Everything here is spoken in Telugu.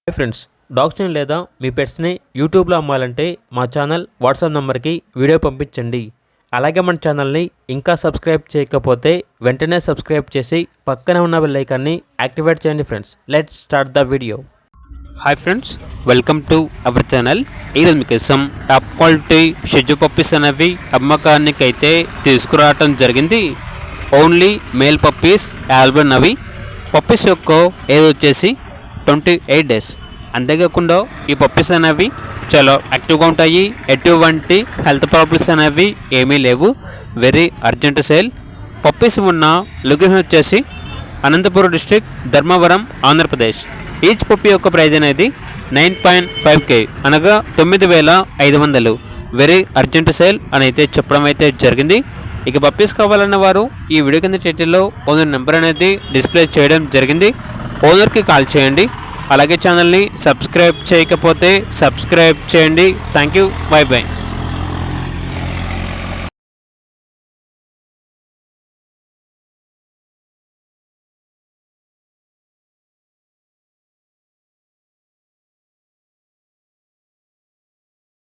హాయ్ ఫ్రెండ్స్, డాగ్స్ని లేదా మీ పెట్స్ని యూట్యూబ్లో అమ్మాలంటే మా ఛానల్ వాట్సాప్ నెంబర్కి వీడియో పంపించండి. అలాగే మన ఛానల్ని ఇంకా సబ్స్క్రైబ్ చేయకపోతే వెంటనే సబ్స్క్రైబ్ చేసి పక్కనే ఉన్న బెల్ ఐకాన్ని యాక్టివేట్ చేయండి. Friends, let's start the video. Hi friends, welcome to our channel. ఈరోజు మీకోసం టాప్ క్వాలిటీ షెడ్యూ పప్పీస్ అనేవి అమ్మకానికి అయితే తీసుకురావటం జరిగింది. ఓన్లీ మేల్ పప్పీస్ అవైలబుల్ అవి. పప్పీస్ యొక్క ఏజ్ వచ్చేసి 28 డేస్. అంతేకాకుండా ఈ పప్పీస్ అనేవి చాలా యాక్టివ్గా ఉంటాయి. ఎటువంటి హెల్త్ ప్రాబ్లమ్స్ అనేవి ఏమీ లేవు. Very urgent sale. పప్పీస్ ఉన్న లొకేషన్ వచ్చేసి Anantapuram district, Dharmavaram, Andhra Pradesh. Each puppy యొక్క ప్రైజ్ అనేది 9.5K అనగా 9,500. వెరీ అర్జెంట్ సేల్ అని అయితే చెప్పడం అయితే జరిగింది. ఇక పప్పీస్ కావాలన్న వారు ఈ వీడియో కింద టైటిల్లో ఓనర్ నెంబర్ అనేది డిస్ప్లే చేయడం జరిగింది. ఓనర్కి కాల్ చేయండి. అలాగే ఛానల్ని సబ్స్క్రైబ్ చేయకపోతే సబ్స్క్రైబ్ చేయండి. Thank you. By by.